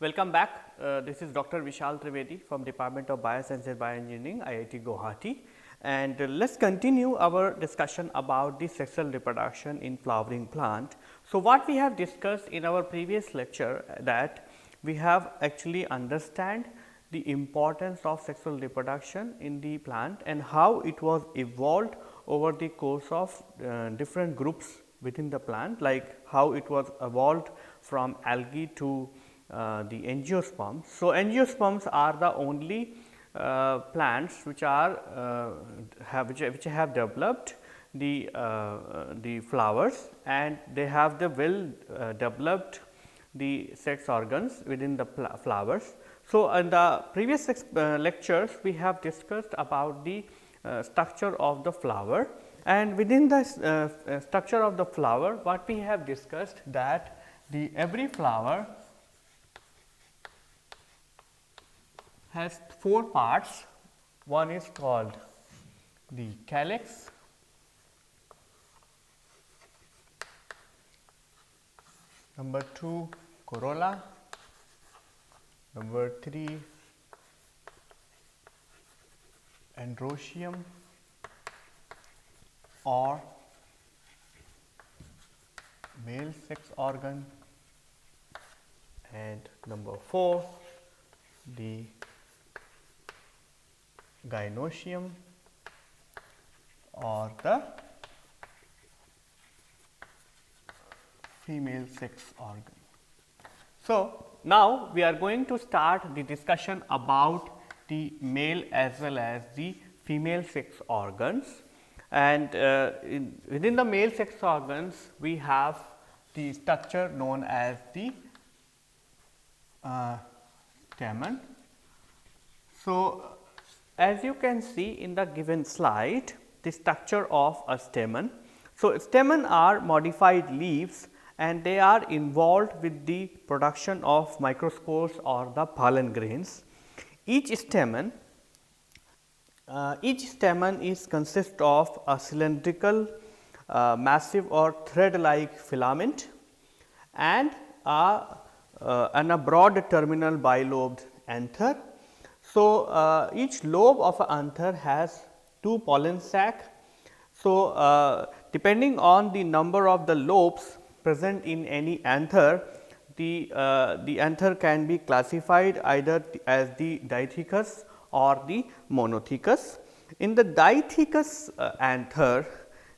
Welcome back. This is Dr. Vishal Trivedi from Department of Bioscience and Bioengineering, IIT Guwahati, and let's continue our discussion about the sexual reproduction in flowering plant. So, what we have discussed in our previous lecture that we have actually understand the importance of sexual reproduction in the plant and how it was evolved over the course of different groups within the plant, like how it was evolved from algae to the angiosperms. So, angiosperms are the only plants which are which have developed the flowers, and they have the well developed the sex organs within the flowers. So, in the previous lectures we have discussed about the structure of the flower, and within the structure of the flower what we have discussed that the every flower has four parts. One is called the calyx, number 2 corolla, number 3 androecium or male sex organ, and number 4 the gynoecium or the female sex organ. So, now we are going to start the discussion about the male as well as the female sex organs, and within the male sex organs we have the structure known as the stamen. So, as you can see in the given slide, the structure of a stamen. So, stamen are modified leaves and they are involved with the production of microspores or the pollen grains. Each stamen is consist of a cylindrical, massive or thread like filament and a broad terminal bilobed anther. So, each lobe of an anther has 2 pollen sac. So, depending on the number of the lobes present in any anther, the anther can be classified either as the dithecous or the monothecous. In the dithecous anther,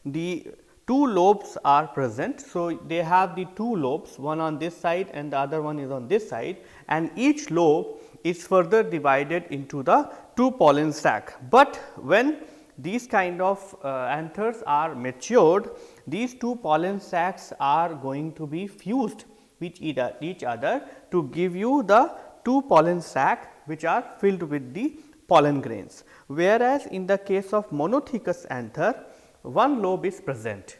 the 2 lobes are present. So, they have the 2 lobes, one on this side and the other one is on this side, and each lobe is further divided into the 2 pollen sac. But when these kind of anthers are matured, these 2 pollen sacs are going to be fused with each other to give you the 2 pollen sac which are filled with the pollen grains. Whereas, in the case of monothecous anther, one lobe is present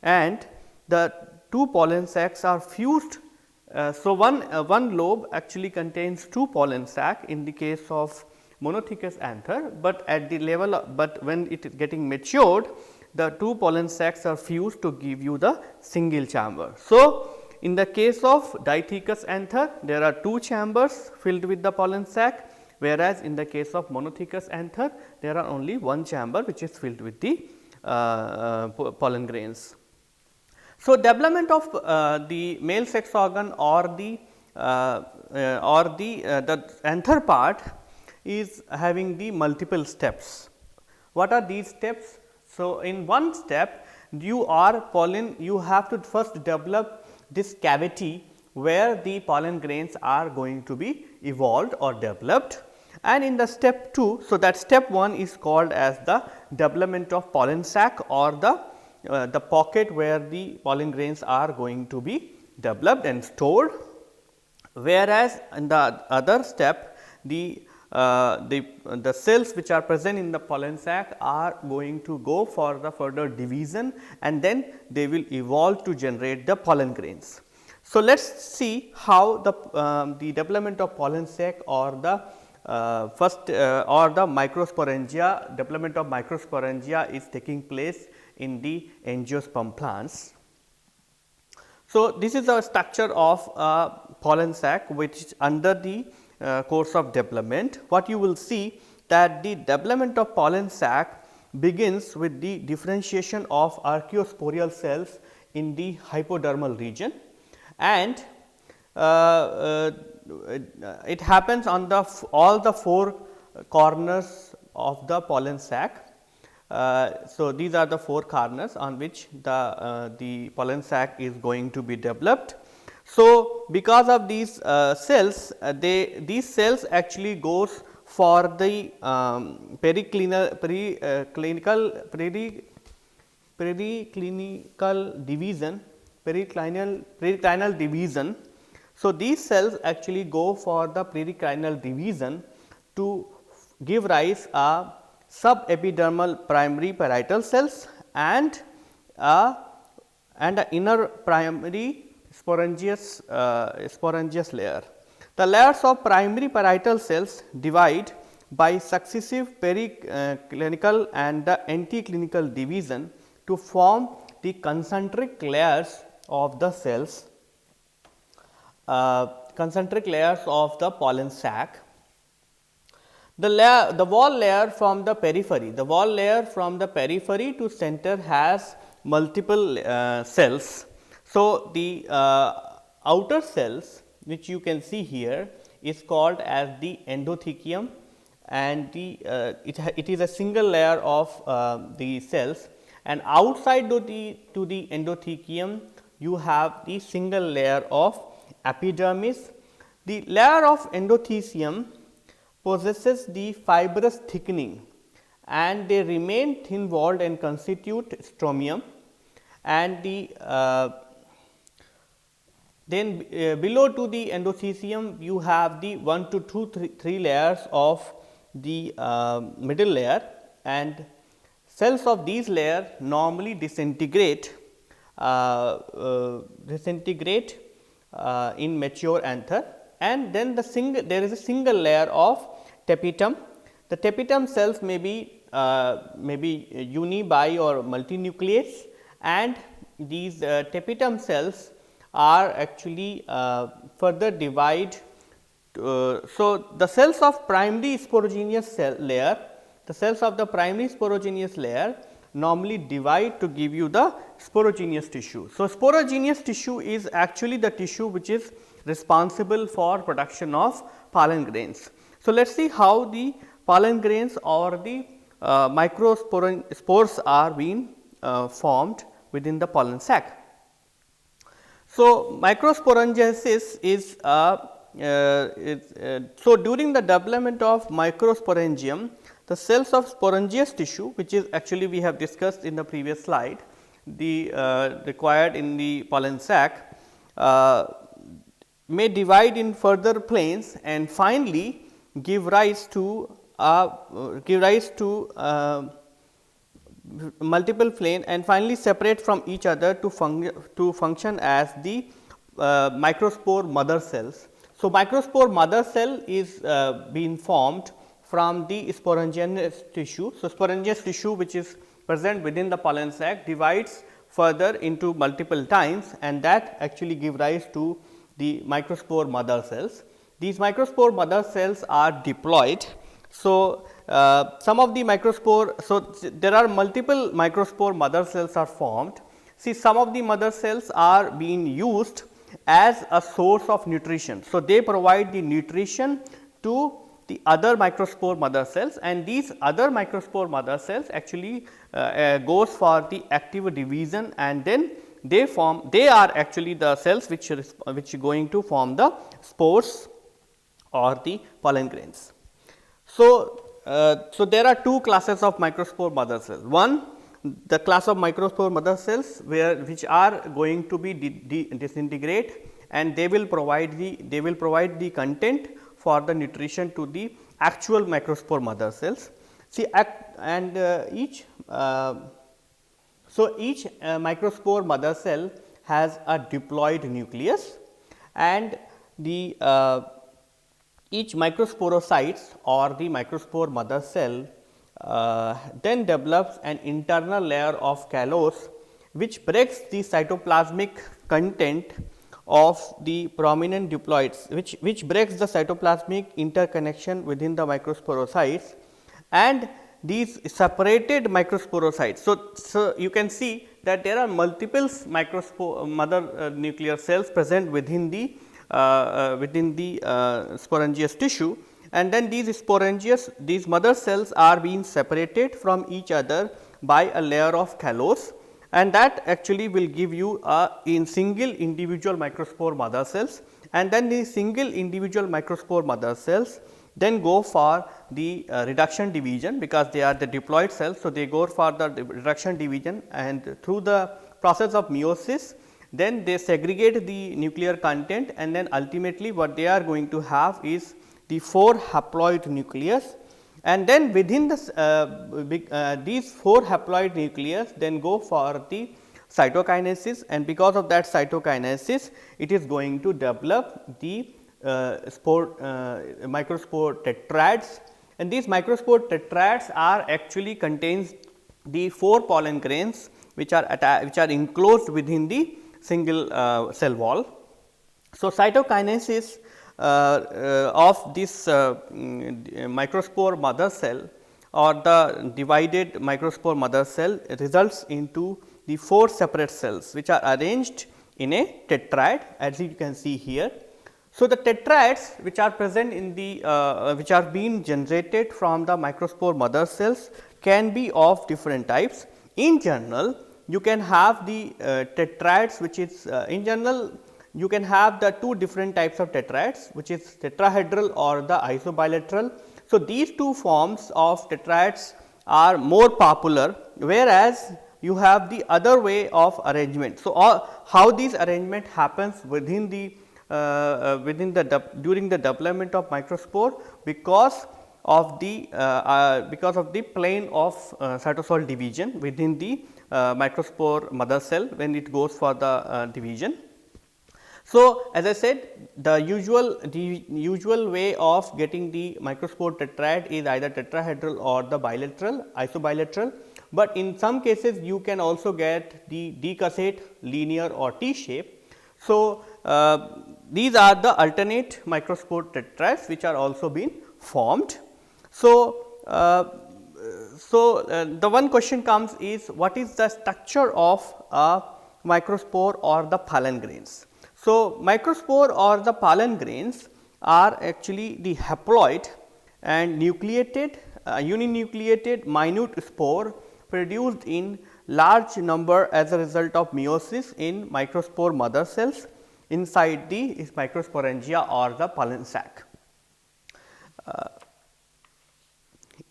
and the 2 pollen sacs are fused. So, one lobe actually contains 2 pollen sac in the case of monothecous anther, but at the level but when it is getting matured, the 2 pollen sacs are fused to give you the single chamber. So, in the case of dithecous anther, there are 2 chambers filled with the pollen sac, whereas in the case of monothecous anther, there are only 1 chamber which is filled with the pollen grains. So, development of the male sex organ or the anther part is having the multiple steps. What are these steps? So, in one step you have to first develop this cavity where the pollen grains are going to be evolved or developed, and in the step 2. So, that step 1 is called as the development of pollen sac or the pocket where the pollen grains are going to be developed and stored, whereas in the other step the cells which are present in the pollen sac are going to go for the further division and then they will evolve to generate the pollen grains. So, let us see how the development of pollen sac or the or the microsporangia, development of microsporangia is taking place in the angiosperm plants. So, this is the structure of a pollen sac which is under the course of development. What you will see that the development of pollen sac begins with the differentiation of archaeosporial cells in the hypodermal region, and it happens on the all the four corners of the pollen sac. So, these are the four corners on which the pollen sac is going to be developed. So, because of these cells, these cells actually goes for the periclinical division, periclinal division. So, these cells actually go for the periclinal division to give rise a subepidermal primary parietal cells and a inner primary sporangious layer. The layers of primary parietal cells divide by successive periclinical and the anticlinical division to form the concentric layers of the cells, concentric layers of the pollen sac. The wall layer from the periphery to center has multiple cells. So, the outer cells which you can see here is called as the endothecium, and it is a single layer of the cells, and outside to the endothecium you have the single layer of epidermis. The layer of endothecium possesses the fibrous thickening and they remain thin walled and constitute stromium, and then below to the endothecium you have the 1 to 3 layers of the middle layer, and cells of these layer normally disintegrate in mature anther, and then there is a single layer of tapetum. The tapetum cells may be uni, bi or multinucleates, and these tapetum cells are actually further divide. So, the cells of primary sporogenous layer, normally divide to give you the sporogenous tissue. So, sporogenous tissue is actually the tissue which is responsible for production of pollen grains. So, let us see how the pollen grains or the microspores are being formed within the pollen sac. So, microsporangiasis is so during the development of microsporangium, the cells of sporangious tissue, which is actually we have discussed in the previous slide, the required in the pollen sac, may divide in further planes and finally give rise to multiple plane and finally separate from each other to function as the microspore mother cells. So, microspore mother cell is being formed from the sporangious tissue. So, sporangious tissue which is present within the pollen sac divides further into multiple times, and that actually give rise to the microspore mother cells. These microspore mother cells are diploid. So, some of the microspore, so there are multiple microspore mother cells are formed. See, some of the mother cells are being used as a source of nutrition. So, they provide the nutrition to the other microspore mother cells, and these other microspore mother cells actually goes for the active division, and then they are actually the cells which are going to form the spores or the pollen grains. So, there are two classes of microspore mother cells. One, the class of microspore mother cells which are going to be disintegrate, and they will provide the content for the nutrition to the actual microspore mother cells. See, each microspore mother cell has a diploid nucleus, and the each microsporocytes or the microspore mother cell then develops an internal layer of callus which breaks the cytoplasmic content of the prominent diploids, which breaks the cytoplasmic interconnection within the microsporocytes, and these separated microsporocytes. So you can see that there are multiple mother nuclear cells present within the sporangious tissue, and then these mother cells are being separated from each other by a layer of callose, and that actually will give you in single individual microspore mother cells, and then the single individual microspore mother cells then go for the reduction division, because they are the diploid cells. So, they go for the reduction division, and through the process of meiosis then they segregate the nuclear content, and then ultimately what they are going to have is the 4 haploid nucleus, and then within the these 4 haploid nucleus then go for the cytokinesis, and because of that cytokinesis it is going to develop the microspore tetrads, and these microspore tetrads are actually contains the 4 pollen grains which are enclosed within the single cell wall. So, cytokinesis of this microspore mother cell or the divided microspore mother cell results into the 4 separate cells which are arranged in a tetrad, as you can see here. So, the tetrads which are present in the which are being generated from the microspore mother cells can be of different types. In general, you can have the tetrads, which is in general you can have the 2 different types of tetrads, which is tetrahedral or the isobilateral. So, these 2 forms of tetrads are more popular, whereas you have the other way of arrangement. So, how this arrangement happens within the during the development of microspore, because of the plane of cytosol division within the microspore mother cell when it goes for the division. So, as I said, the usual way of getting the microspore tetrad is either tetrahedral or the bilateral, isobilateral, but in some cases you can also get the decussate, linear or T shape. So, these are the alternate microspore tetrads which are also being formed. So, the one question comes is, what is the structure of a microspore or the pollen grains? So, microspore or the pollen grains are actually the haploid and nucleated uninucleated minute spore produced in large number as a result of meiosis in microspore mother cells inside the microsporangia or the pollen sac.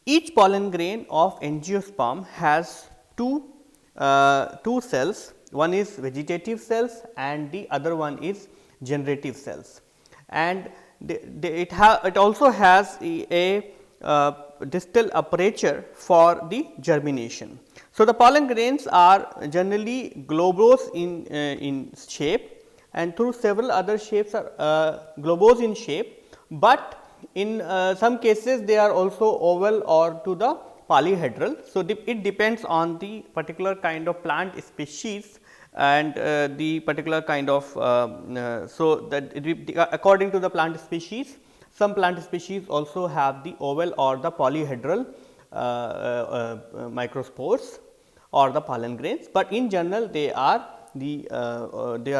Each pollen grain of angiosperm has two cells, one is vegetative cells and the other one is generative cells, and it also has a distal aperture for the germination. So, the pollen grains are generally globose in shape, and through several other shapes are globose in shape, but in some cases they are also oval or to the polyhedral. So, it depends on the particular kind of plant species and the particular kind of so that according to the plant species, some plant species also have the oval or the polyhedral microspores or the pollen grains, but in general they are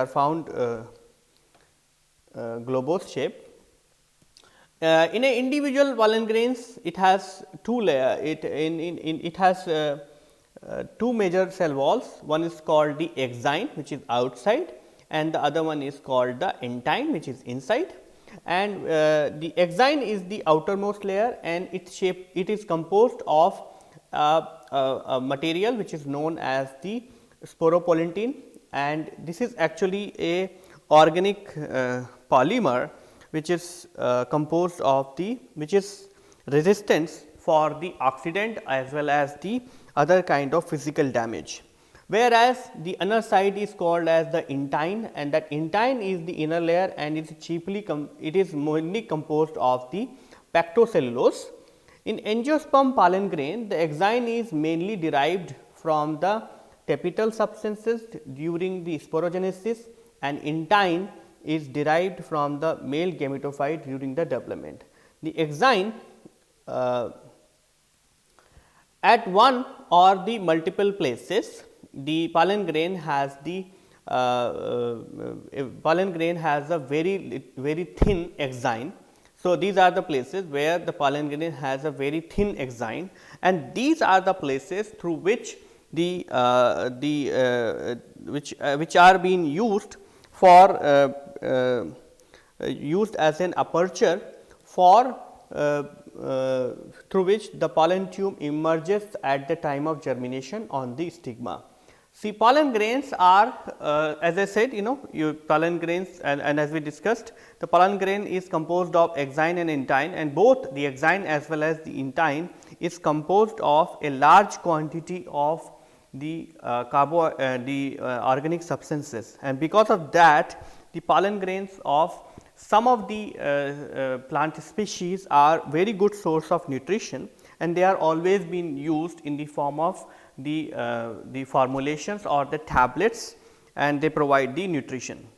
found globose shape. In a individual pollen grains, it has two layer. It has two major cell walls. One is called the exine, which is outside, and the other one is called the entine, which is inside. And the exine is the outermost layer, and it is composed of a material which is known as the sporopolintine, and this is actually a organic polymer which is composed of which is resistance for the oxidant as well as the other kind of physical damage. Whereas, the inner side is called as the entine, and that entine is the inner layer, and it is mainly composed of the pectocellulose. In angiosperm pollen grain, the exine is mainly derived from the tapetal substances during the sporogenesis, and intine is derived from the male gametophyte during the development. The exine at one or the multiple places, the pollen grain has the pollen grain has a very thin exine. So, these are the places where the pollen grain has a very thin exine, and these are the places through which which are being used for used as an aperture for through which the pollen tube emerges at the time of germination on the stigma. See, pollen grains are as I said, pollen grains, and as we discussed, the pollen grain is composed of exine and intine, and both the exine as well as the intine is composed of a large quantity of the organic substances, and because of that the pollen grains of some of the plant species are very good source of nutrition, and they are always being used in the form of the formulations or the tablets, and they provide the nutrition.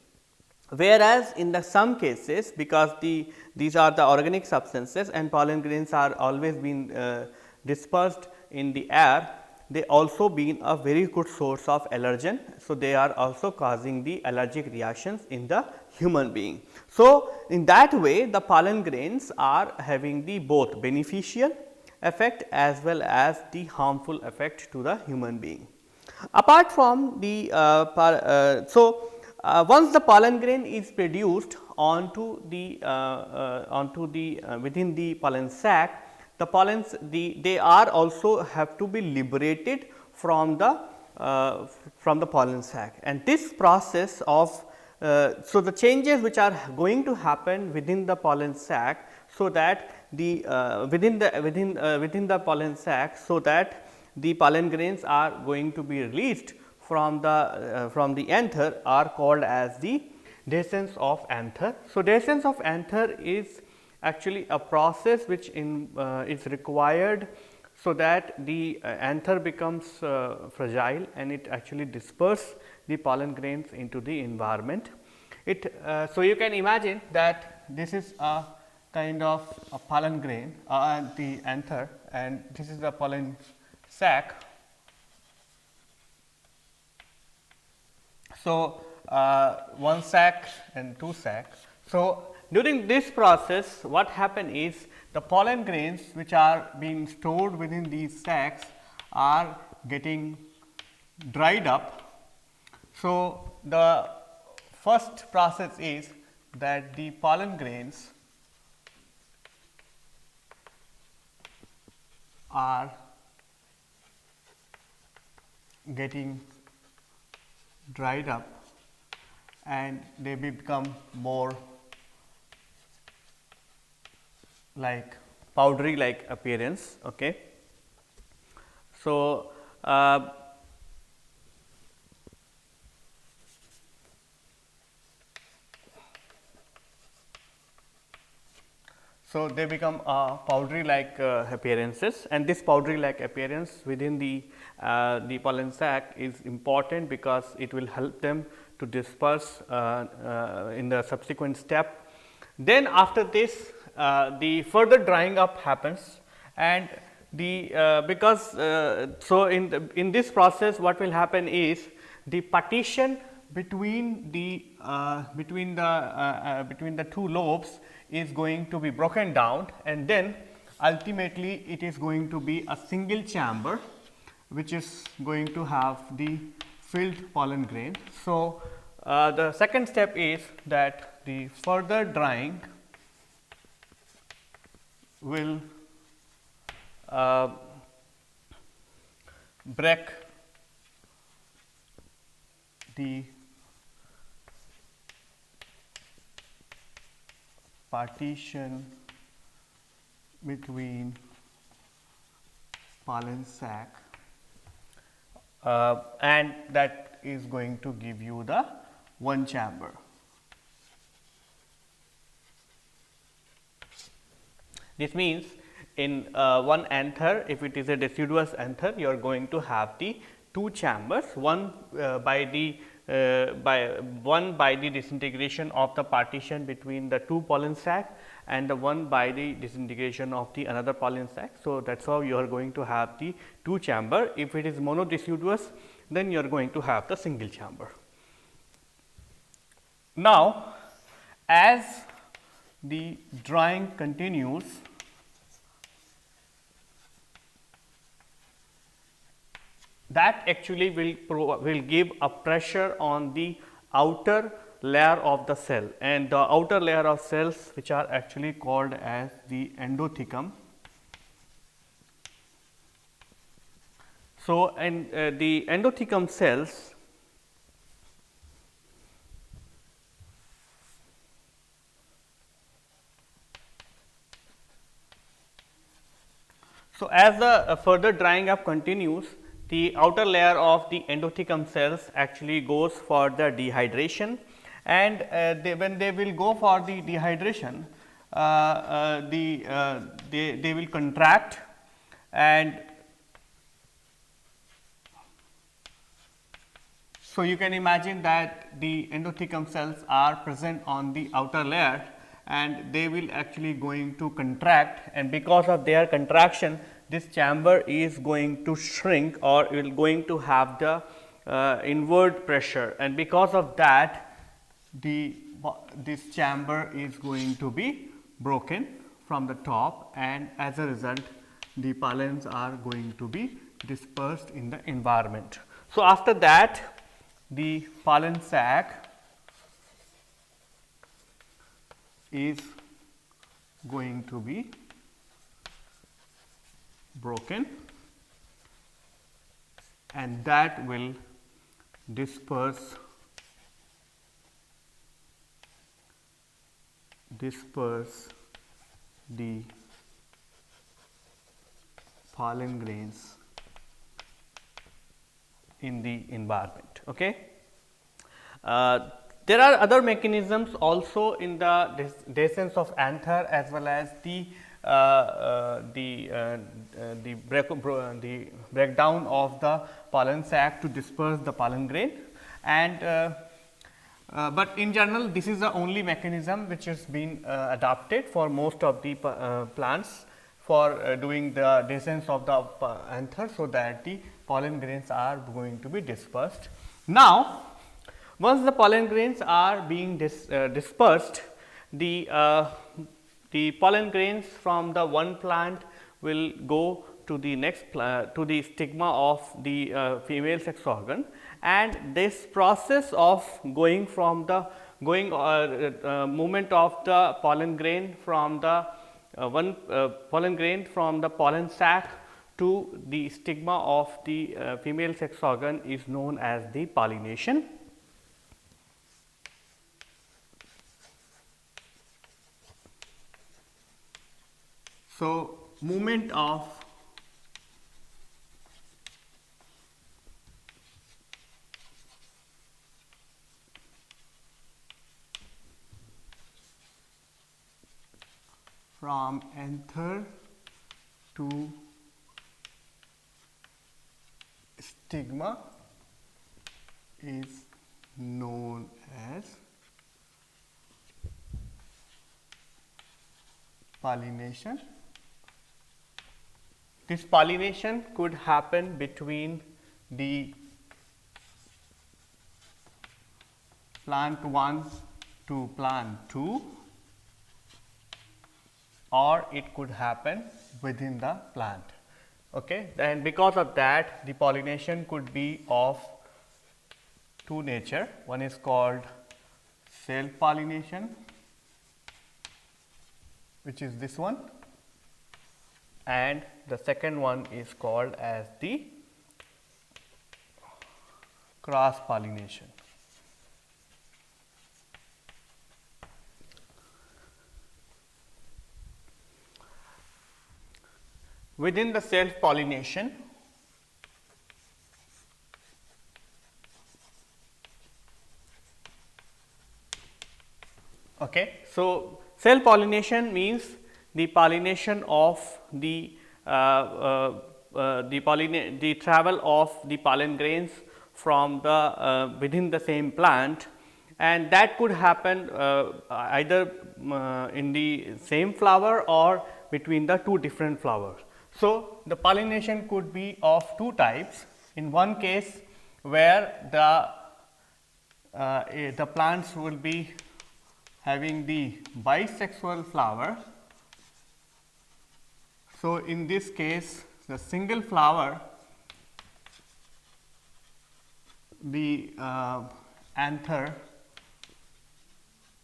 Whereas, in the some cases, because these are the organic substances and pollen grains are always being dispersed in the air, they also been a very good source of allergen. So, they are also causing the allergic reactions in the human being. So, in that way the pollen grains are having the both beneficial effect as well as the harmful effect to the human being. Apart from the once the pollen grain is produced onto the within the pollen sac, the pollens they are also have to be liberated from the pollen sac, and this process of so the changes which are going to happen within the pollen sac, so that the within the pollen sac, so that the pollen grains are going to be released from the anther are called as the dehiscence of anther. So, dehiscence of anther is actually a process which is required, so that the anther becomes fragile and it actually disperses the pollen grains into the environment. So, you can imagine that this is a kind of a pollen grain the anther, and this is the pollen sac. So, one sac and two sacs. So, during this process what happen is the pollen grains which are being stored within these sacs are getting dried up. So, the first process is that the pollen grains are getting dried up and they become more like powdery like appearance. Okay. So, so they become powdery like appearances, and this powdery like appearance within the pollen sac is important because it will help them to disperse in the subsequent step. Then after this the further drying up happens, and the so in this process what will happen is the partition between the two lobes is going to be broken down, and then ultimately it is going to be a single chamber which is going to have the filled pollen grain. So, the second step is that the further drying will break the partition between pollen sac and that is going to give you the one chamber. This means in one anther, if it is a deciduous anther, you are going to have the two chambers, one by the by the disintegration of the partition between the two pollen sac, and the one by the disintegration of the another pollen sac. So, that is how you are going to have the two chamber. If it is monodeciduous, then you are going to have the single chamber. Now, as the drying continues, that actually will give a pressure on the outer layer of the cell, and the outer layer of cells which are actually called as the endothecum. So, and the endothecum cells so as the further drying up continues, the outer layer of the endothecum cells actually goes for the dehydration, and when they will go for the dehydration, they will contract, and so you can imagine that the endothecum cells are present on the outer layer, and they will actually going to contract, and because of their contraction, this chamber is going to shrink or will going to have the inward pressure, and because of that this chamber is going to be broken from the top, and as a result the pollens are going to be dispersed in the environment. So, after that the pollen sac is going to be broken, and that will disperse the pollen grains in the environment. Okay. There are other mechanisms also in the dehiscence of anther, as well as the breakdown of the pollen sac to disperse the pollen grain, and but in general this is the only mechanism which has been adopted for most of the plants for doing the dehiscence of the anther, so that the pollen grains are going to be dispersed. Now, once the pollen grains are being dispersed, the pollen grains from the one plant will go to the next to the stigma of the female sex organ, and this process of going from the movement of the pollen grain from the pollen grain from the pollen sac to the stigma of the female sex organ is known as the pollination. So, movement of from anther to stigma is known as pollination. This pollination could happen between the plant 1 to plant 2, or it could happen within the plant. Okay. And because of that, the pollination could be of two nature. One is called self pollination, which is this one, and the second one is called as the cross pollination. Within the self pollination, okay. So, self pollination means the pollination of the travel of the pollen grains from the within the same plant, and that could happen either in the same flower or between the two different flowers. So, the pollination could be of two types. In one case where the plants will be having the bisexual flower. So, in this case the single flower, the anther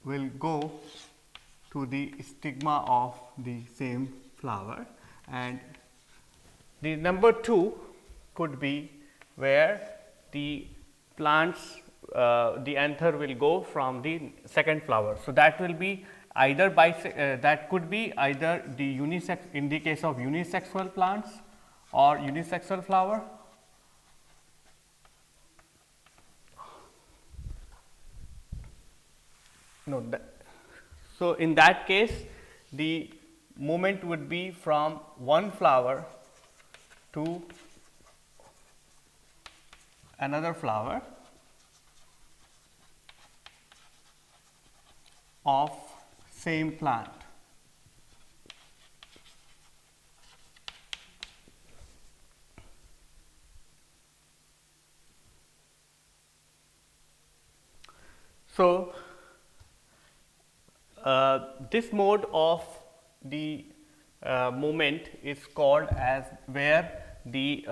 will go to the stigma of the same flower, and the number 2 could be where the plants the anther will go from the second flower. So, that will be either that could be either the unisex in the case of unisexual plants or unisexual flower. No, so in that case the movement would be from one flower to another flower of same plant. So, this mode of the movement is called as where the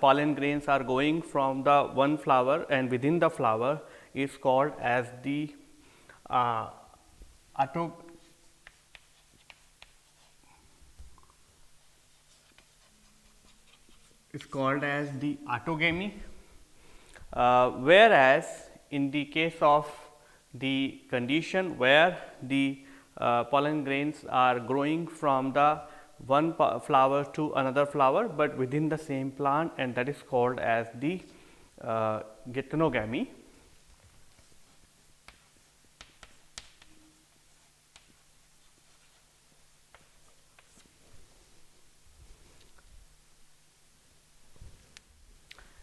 pollen grains are going from the one flower and within the flower is called as the autogamy, whereas in the case of the condition where the pollen grains are growing from the one flower to another flower, but within the same plant, and that is called as the geitonogamy.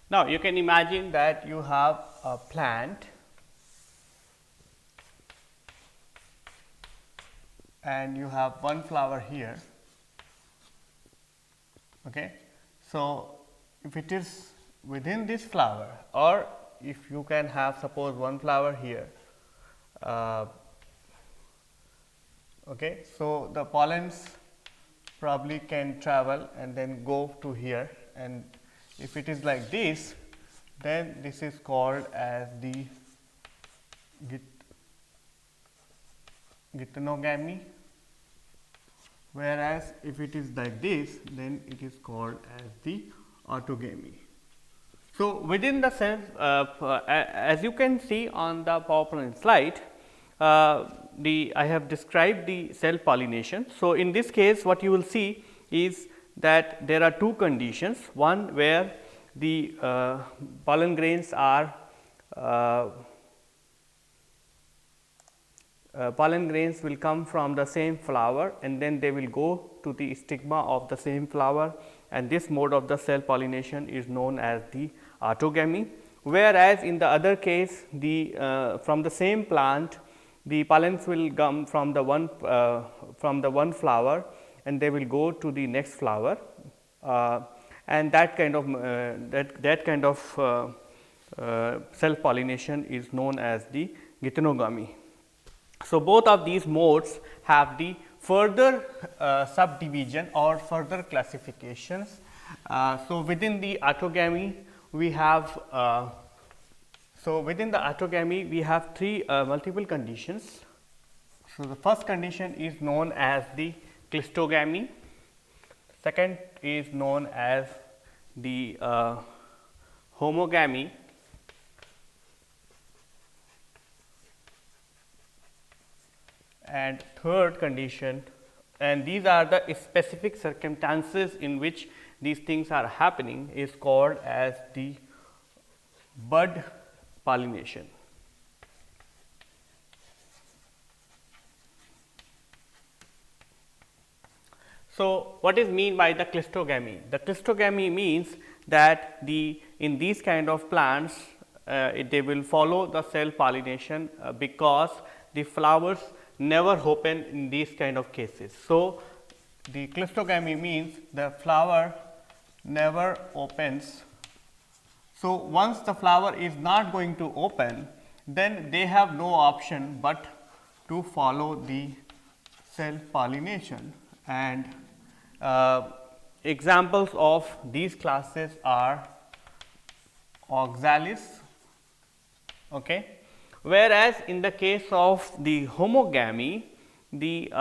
Now, you can imagine that you have a plant and you have one flower here. Okay. So, if it is within this flower, or if you can have suppose one flower here, okay. So, the pollens probably can travel and then go to here, and if it is like this, then this is called as the geitonogamy, whereas if it is like this, then it is called as the autogamy. So, within the cell, as you can see on the PowerPoint slide, I have described the cell pollination. So, in this case what you will see is that there are two conditions, one where the pollen grains are pollen grains will come from the same flower and then they will go to the stigma of the same flower, and this mode of the cell pollination is known as the autogamy. Whereas, in the other case the from the same plant the pollens will come from the one flower and they will go to the next flower, and that kind of self pollination is known as the geitonogamy. So, both of these modes have the further subdivision or further classifications. So, within the autogamy we have three multiple conditions. So, the first condition is known as the cleistogamy, second is known as the homogamy, and third condition, and these are the specific circumstances in which these things are happening, is called as the bud pollination. So, what is mean by the cleistogamy? The cleistogamy means that in these kind of plants they will follow the self pollination because the flowers never open in these kind of cases. So, the cleistogamy means the flower never opens. So, once the flower is not going to open, then they have no option but to follow the self pollination. And examples of these classes are oxalis, okay. Whereas in the case of the homogamy, the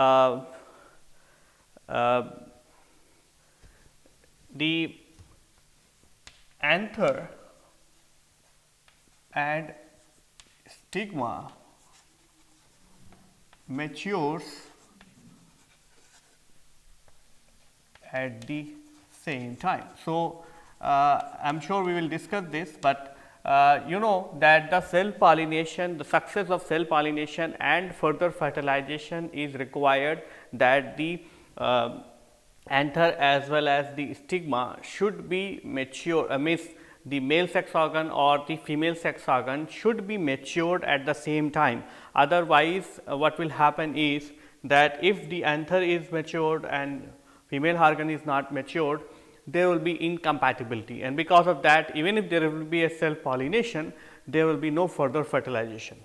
anther and stigma matures at the same time. So, I am sure we will discuss this, but you know that the cell pollination, the success of cell pollination and further fertilization is required that the anther as well as the stigma should be mature, means the male sex organ or the female sex organ should be matured at the same time. Otherwise, what will happen is that if the anther is matured and female organ is not matured, there will be incompatibility, and because of that, even if there will be a self pollination, there will be no further fertilization.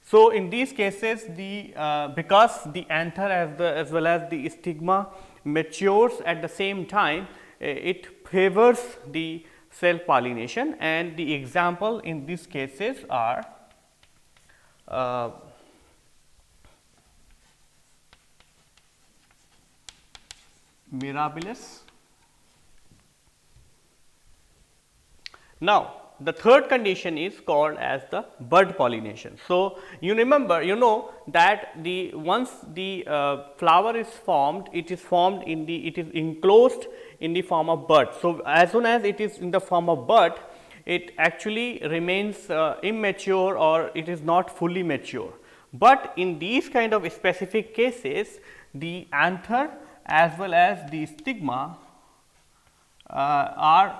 So, in these cases, the because the anther as well as the stigma matures at the same time, it favors the self pollination, and the example in these cases are mirabilis. Now, the third condition is called as the bud pollination. So, you remember, you know that the once the flower is formed, it is formed in the, it is enclosed in the form of bud. So, as soon as it is in the form of bud, it actually remains immature or it is not fully mature. But in these kind of specific cases, the anther as well as the stigma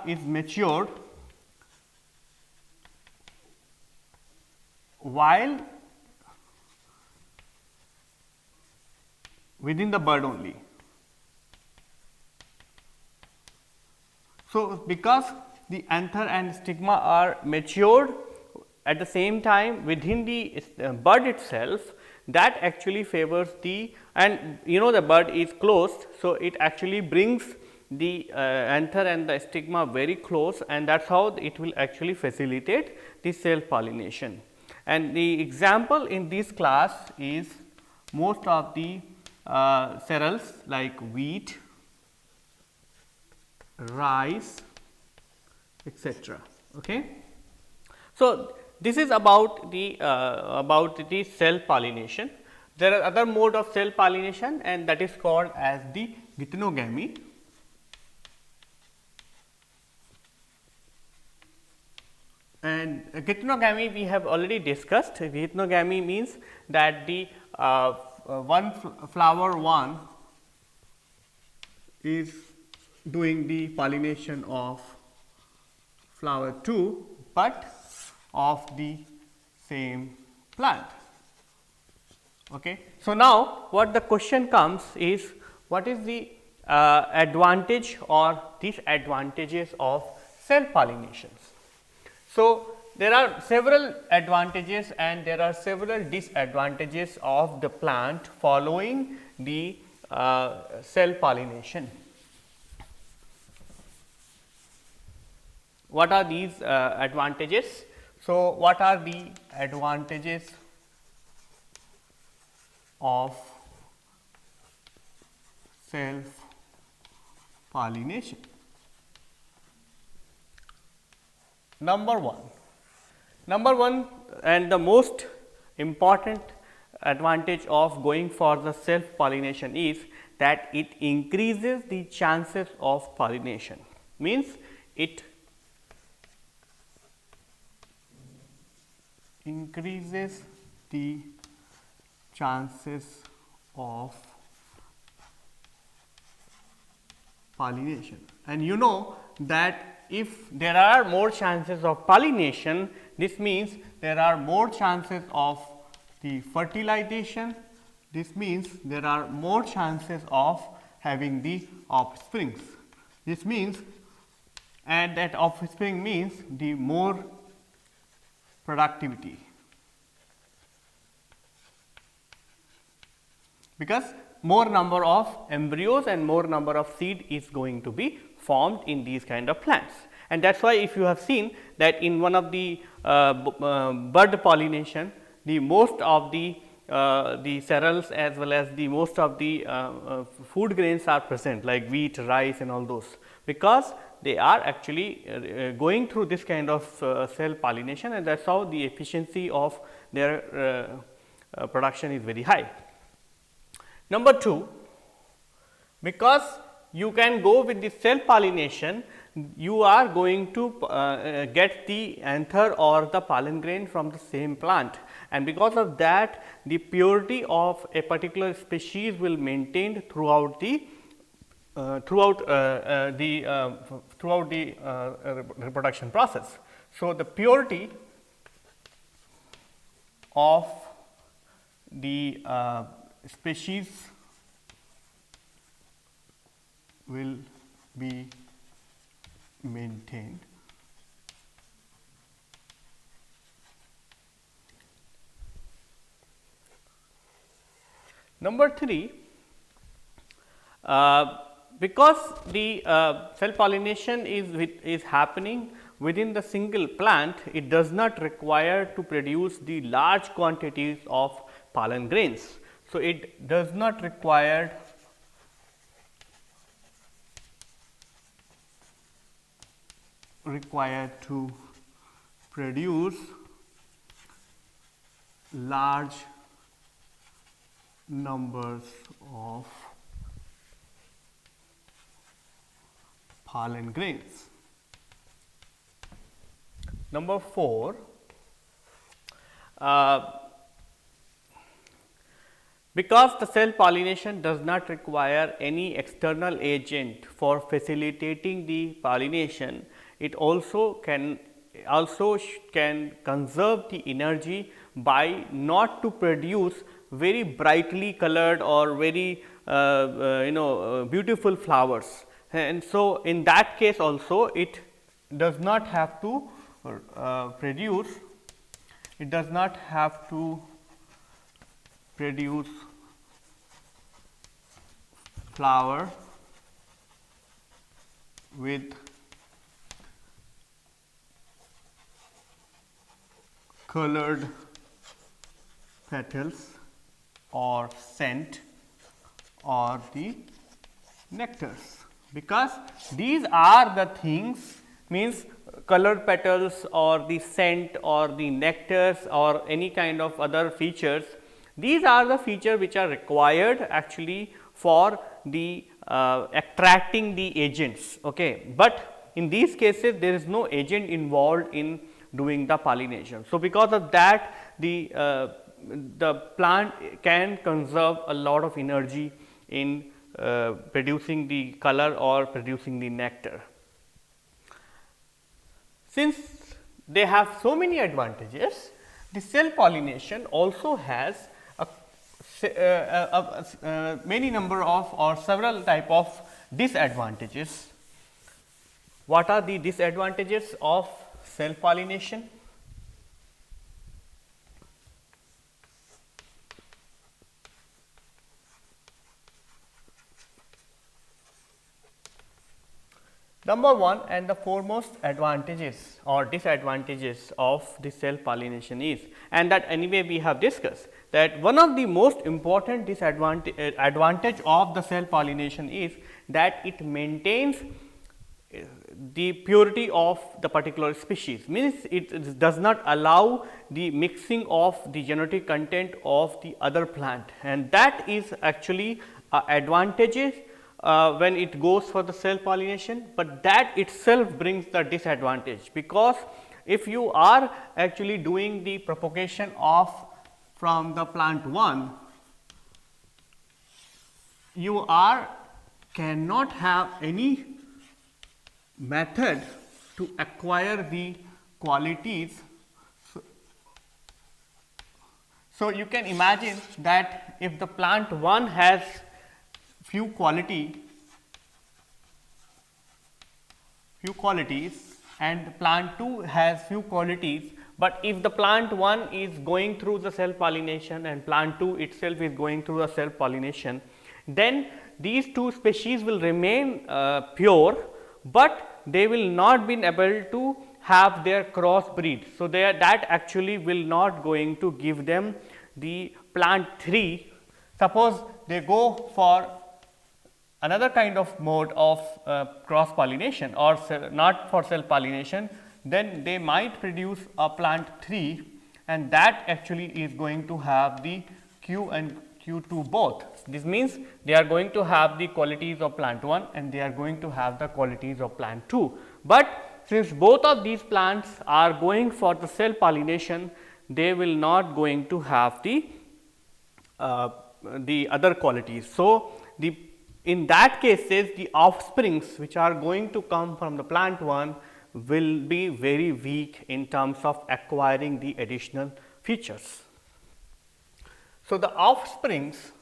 is matured while within the bud only. So, because the anther and stigma are matured at the same time within the bud itself, that actually favors the, and you know the bud is closed. So, it actually brings the anther and the stigma very close, and that is how it will actually facilitate the self pollination. And the example in this class is most of the cereals like wheat, rice, etc. Okay. So, this is about the self pollination. There are other mode of self pollination, and that is called as the geitonogamy. And geitonogamy we have already discussed. Geitonogamy means that the flower 1 is doing the pollination of flower 2, but of the same plant. Okay. So, now what the question comes is, what is the advantage or disadvantages of self pollinations? So, there are several advantages and there are several disadvantages of the plant following the self pollination. What are these advantages? So, what are the advantages of self pollination? Number one and the most important advantage of going for the self pollination is that it increases the chances of pollination, means it increases the chances of pollination. And you know that if there are more chances of pollination, this means there are more chances of the fertilization. This means there are more chances of having the offsprings. This means, and that offspring means the more productivity, because more number of embryos and more number of seed is going to be formed in these kind of plants. And that is why if you have seen that in one of the bud pollination, the most of the cereals as well as the most of the food grains are present, like wheat, rice and all those, because they are actually going through this kind of cell pollination, and that is how the efficiency of their production is very high. Number 2, because you can go with the cell pollination, you are going to get the anther or the pollen grain from the same plant, and because of that the purity of a particular species will maintained throughout the reproduction process. So, the purity of the species will be maintained. Number 3, because the cell pollination is happening within the single plant, it does not require to produce the large quantities of pollen grains. So, it does not require to produce large numbers of pollen grains. Number 4, because the cell pollination does not require any external agent for facilitating the pollination, it also can conserve the energy by not to produce very brightly colored or very beautiful flowers. And so, in that case also it does not have to produce flower with colored petals or scent or the nectars, because these are the things, means colored petals or the scent or the nectars or any kind of other features. These are the features which are required actually for the attracting the agents. Okay. But in these cases there is no agent involved in doing the pollination. So, because of that the plant can conserve a lot of energy in producing the color or producing the nectar. Since they have so many advantages, the cell pollination also has many number of or several type of disadvantages. What are the disadvantages of cell pollination? Number 1 and the foremost advantages or disadvantages of the cell pollination is, and that anyway we have discussed, that one of the most important advantage of the cell pollination is that it maintains the purity of the particular species, means it does not allow the mixing of the genetic content of the other plant, and that is actually advantages when it goes for the cell pollination, but that itself brings the disadvantage, because if you are actually doing the propagation of from the plant 1, you cannot have any method to acquire the qualities. So you can imagine that if the plant 1 has few qualities and plant 2 has few qualities, but if the plant 1 is going through the self pollination and plant 2 itself is going through the self pollination, then these two species will remain pure, but they will not be able to have their crossbreed. So, that actually will not going to give them the plant 3. Suppose they go for another kind of mode of cross pollination or not for self pollination, then they might produce a plant 3, and that actually is going to have the Q and Q2 both. This means they are going to have the qualities of plant 1 and they are going to have the qualities of plant 2. But since both of these plants are going for the self pollination, they will not going to have the other qualities. So, in that cases the offsprings which are going to come from the plant 1 will be very weak in terms of acquiring the additional features. So, the offsprings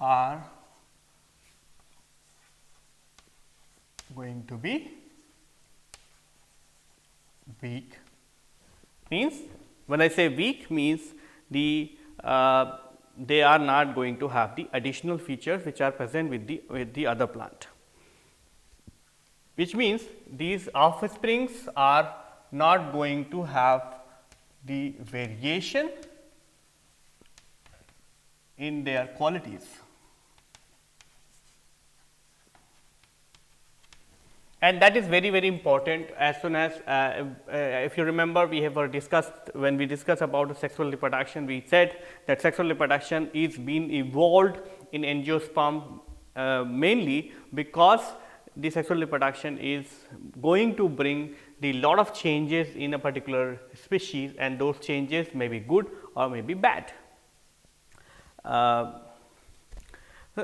are going to be weak. Means when I say weak, means they are not going to have the additional features which are present with the other plant, which means these offsprings are not going to have the variation in their qualities. And that is very, very important. As soon as if you remember, we have discussed, when we discussed about sexual reproduction, we said that sexual reproduction is being evolved in angiosperm mainly because the sexual reproduction is going to bring the lot of changes in a particular species, and those changes may be good or may be bad.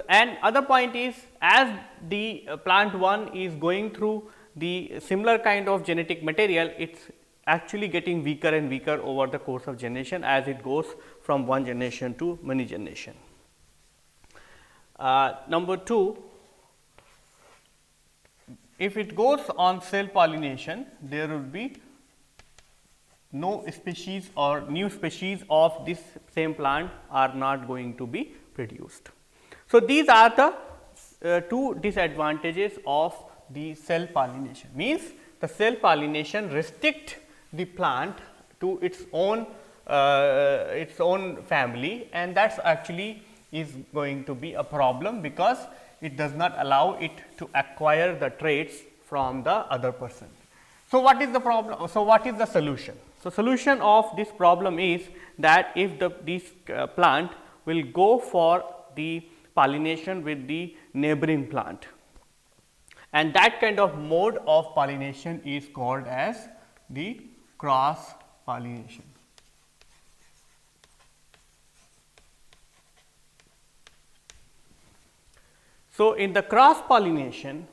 And other point is, as the plant 1 is going through the similar kind of genetic material, it is actually getting weaker and weaker over the course of generation as it goes from one generation to many generation. Number 2, if it goes on self pollination, there will be no species or new species of this same plant are not going to be produced. So, these are the two disadvantages of the self pollination. Means the self pollination restrict the plant to its own family, and that's actually is going to be a problem because it does not allow it to acquire the traits from the other person. So, what is the problem? So, what is the solution? So, solution of this problem is that if this plant will go for the pollination with the neighboring plant, and that kind of mode of pollination is called as the cross pollination. So, in the cross pollination,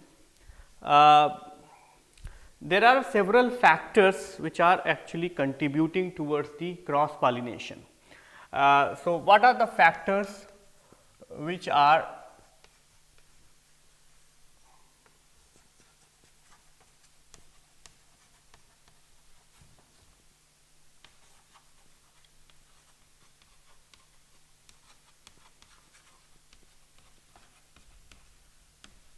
there are several factors which are actually contributing towards the cross pollination. So, what are the factors which are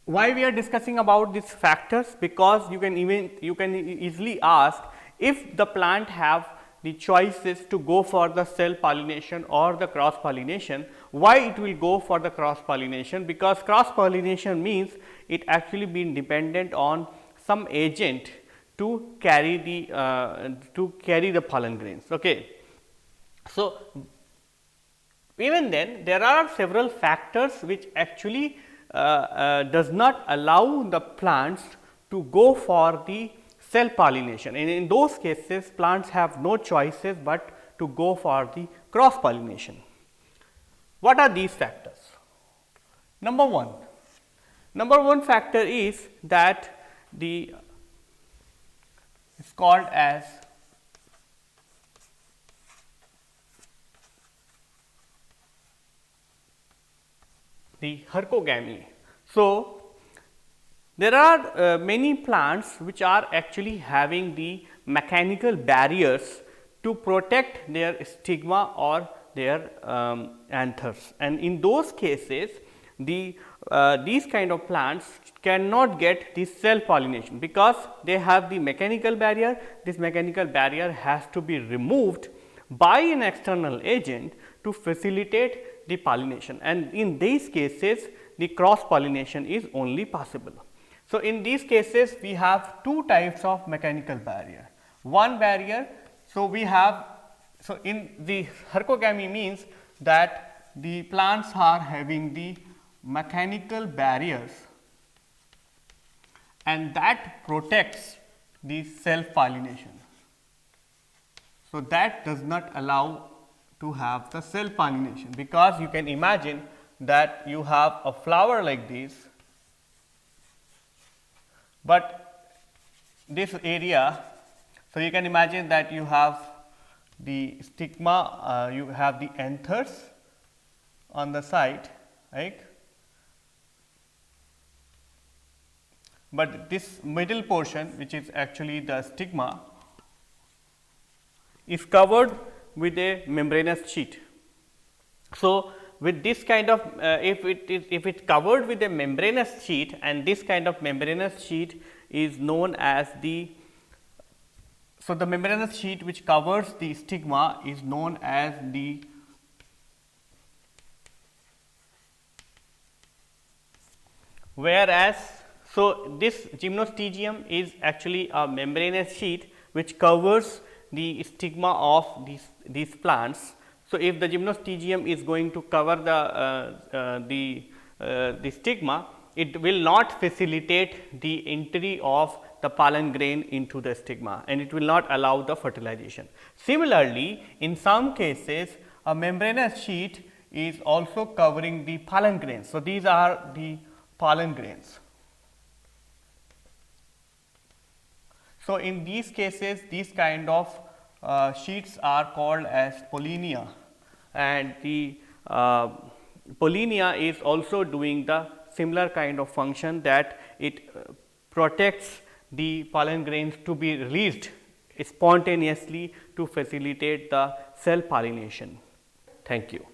why we are discussing about these factors? Because you can easily ask, if the plant have the choices to go for the self pollination or the cross pollination, why it will go for the cross pollination? Because cross pollination means it actually being dependent on some agent to carry the pollen grains. Okay. So, even then there are several factors which actually does not allow the plants to go for the self pollination, and in those cases plants have no choices but to go for the cross pollination. What are these factors? Number 1, Number one factor is that the is called as the hercogamy. So, there are many plants which are actually having the mechanical barriers to protect their stigma or their anthers, and in those cases these kind of plants cannot get the self pollination because they have the mechanical barrier. This mechanical barrier has to be removed by an external agent to facilitate the pollination, and in these cases the cross pollination is only possible. So, in these cases we have two types of mechanical barrier. One barrier, so we have, so in the hercogamy means that the plants are having the mechanical barriers and that protects the self pollination. So, that does not allow to have the self pollination, because you can imagine that you have a flower like this, but this area, so you can imagine that you have the stigma, you have the anthers on the side, right, but this middle portion, which is actually the stigma, is covered with a membranous sheet. So, with this kind of if it covered with a membranous sheet, and this kind of membranous sheet is known as the, so the membranous sheet which covers the stigma is known as the whereas, so this gymnostegium is actually a membranous sheet which covers the stigma of these plants. So, if the gymnostegium is going to cover the stigma, it will not facilitate the entry of the pollen grain into the stigma, and it will not allow the fertilization. Similarly, in some cases a membranous sheet is also covering the pollen grains. So, these are the pollen grains. So, in these cases these kind of sheets are called as pollinia, and the pollinia is also doing the similar kind of function, that it protects the pollen grains to be released spontaneously to facilitate the self pollination. Thank you.